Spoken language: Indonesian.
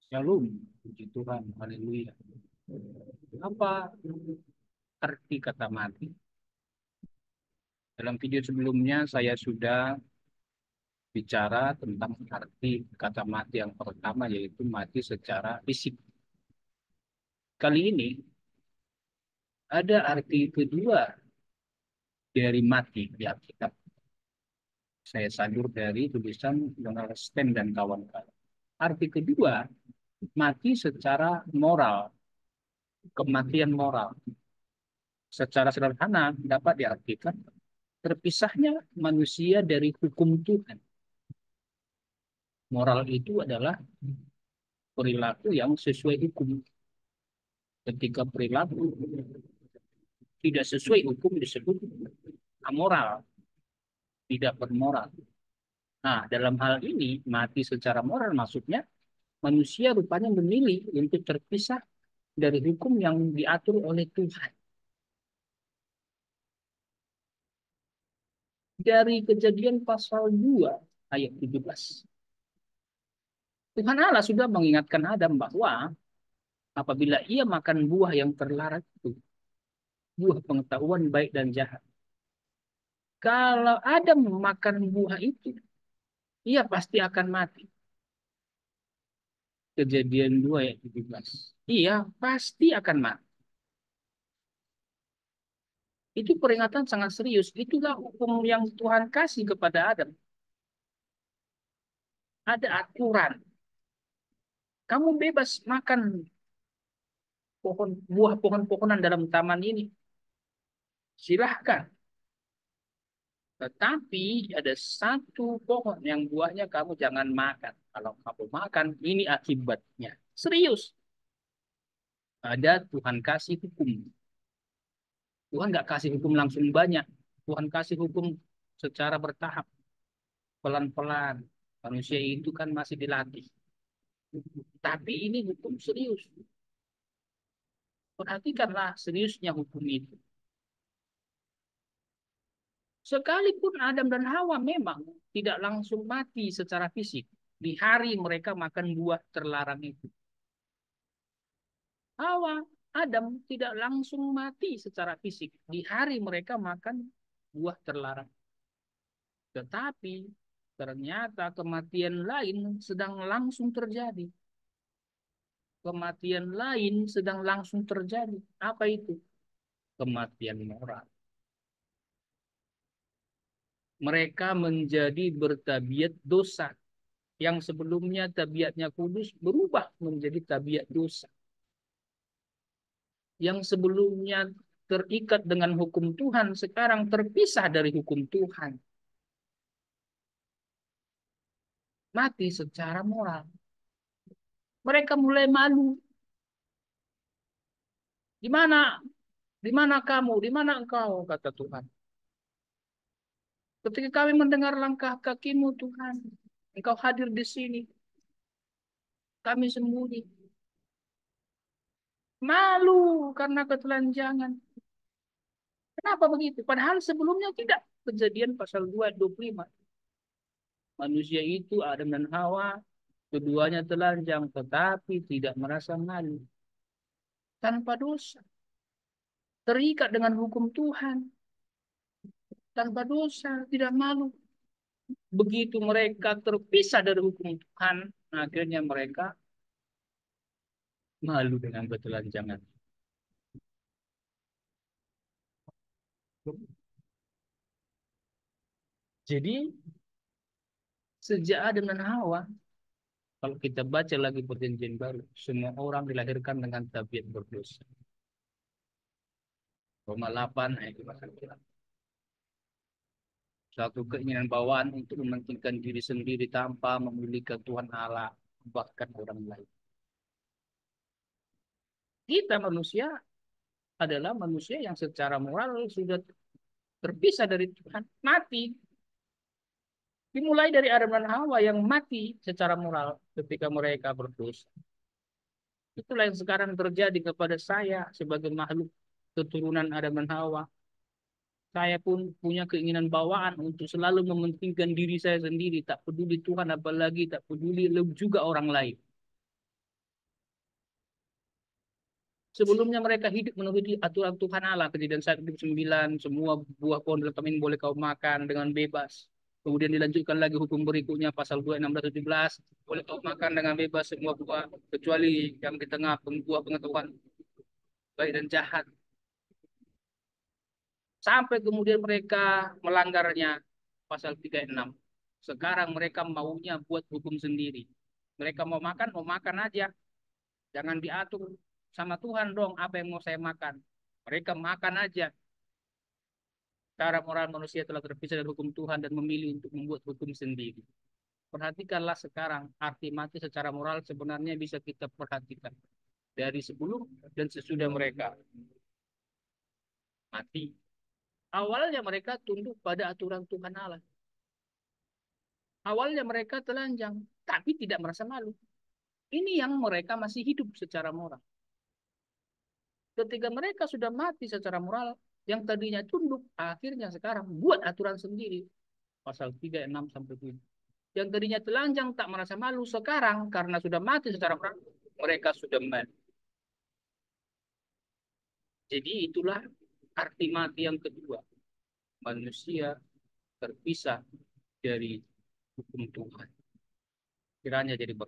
Shalom, puji Tuhan, haleluya. Apa arti kata mati? Dalam video sebelumnya saya sudah bicara tentang arti kata mati yang pertama, yaitu mati secara fisik. Kali ini ada arti kedua dari mati di Alkitab. Saya sadur dari tulisan Donald Sten dan kawan-kawan. Arti kedua, mati secara moral, kematian moral. Secara sederhana dapat diartikan terpisahnya manusia dari hukum Tuhan. Moral itu adalah perilaku yang sesuai hukum. Ketika perilaku tidak sesuai hukum disebut amoral, tidak bermoral. Nah, dalam hal ini mati secara moral maksudnya manusia rupanya memilih untuk terpisah dari hukum yang diatur oleh Tuhan. Dari Kejadian pasal 2 ayat 17. Tuhan Allah sudah mengingatkan Adam bahwa apabila ia makan buah yang terlarang itu, buah pengetahuan baik dan jahat. Kalau Adam makan buah itu, ia pasti akan mati. Kejadian 2 ayat 17. Ia pasti akan mati. Itu peringatan sangat serius. Itulah hukum yang Tuhan kasih kepada Adam. Ada aturan. Kamu bebas makan buah pohon-pohonan dalam taman ini. Silahkan. Tetapi ada satu pohon yang buahnya kamu jangan makan. Kalau kamu makan, ini akibatnya. Serius. Ada Tuhan kasih hukum. Tuhan nggak kasih hukum langsung banyak. Tuhan kasih hukum secara bertahap, pelan-pelan. Manusia itu kan masih dilatih. Tapi ini hukum serius. Perhatikanlah seriusnya hukum itu. Sekalipun Adam dan Hawa memang tidak langsung mati secara fisik di hari mereka makan buah terlarang itu. Hawa, Adam tidak langsung mati secara fisik di hari mereka makan buah terlarang. Tetapi ternyata kematian lain sedang langsung terjadi. Kematian lain sedang langsung terjadi. Apa itu? Kematian moral. Mereka menjadi bertabiat dosa. Yang sebelumnya tabiatnya kudus berubah menjadi tabiat dosa. Yang sebelumnya terikat dengan hukum Tuhan sekarang terpisah dari hukum Tuhan. Mati secara moral. Mereka mulai malu. Di mana? Di mana kamu? Di mana engkau? Kata Tuhan. Ketika kami mendengar langkah kakimu Tuhan, engkau hadir di sini. Kami sembunyi. Malu karena ketelanjangan. Kenapa begitu? Padahal sebelumnya tidak. Kejadian pasal 2 ayat 25. Manusia itu Adam dan Hawa, keduanya telanjang tetapi tidak merasa malu. Tanpa dosa. Terikat dengan hukum Tuhan. Tanpa dosa, tidak malu. Begitu mereka terpisah dari hukum Tuhan, akhirnya mereka malu dengan ketelanjangan. Jadi sejak Adam dan Hawa, kalau kita baca lagi perjanjian baru, semua orang dilahirkan dengan tabiat berdosa. Roma 8 ayat 5. Satu keinginan bawaan untuk mementingkan diri sendiri tanpa memiliki Tuhan Allah, bahkan orang lain. Kita manusia adalah manusia yang secara moral sudah terpisah dari Tuhan, mati. Dimulai dari Adam dan Hawa yang mati secara moral ketika mereka berdosa. Itulah yang sekarang terjadi kepada saya sebagai makhluk keturunan Adam dan Hawa. Saya pun punya keinginan bawaan untuk selalu mementingkan diri saya sendiri, tak peduli Tuhan apalagi tak peduli juga orang lain. Sebelumnya mereka hidup menuruti aturan Tuhan Allah. Kejadian 1:9, semua buah pohon dalam taman ini boleh kau makan dengan bebas. Kemudian dilanjutkan lagi hukum berikutnya pasal 2, 16, 17. Boleh kau makan dengan bebas semua buah kecuali yang di tengah buah pengetahuan baik dan jahat. Sampai kemudian mereka melanggarnya pasal 36. Sekarang mereka maunya buat hukum sendiri. Mereka mau makan aja. Jangan diatur sama Tuhan dong apa yang mau saya makan. Mereka makan aja. Cara moral manusia telah terpisah dari hukum Tuhan dan memilih untuk membuat hukum sendiri. Perhatikanlah sekarang arti mati secara moral sebenarnya bisa kita perhatikan dari sebelum dan sesudah mereka mati. Awalnya mereka tunduk pada aturan Tuhan Allah. Awalnya mereka telanjang, tapi tidak merasa malu. Ini yang mereka masih hidup secara moral. Ketika mereka sudah mati secara moral, yang tadinya tunduk, akhirnya sekarang buat aturan sendiri. Pasal 3, 6, sampai 7. Yang tadinya telanjang tak merasa malu, sekarang karena sudah mati secara moral, mereka sudah mati. Jadi itulah arti mati yang kedua. Manusia terpisah dari hukum Tuhan. Kiranya jadi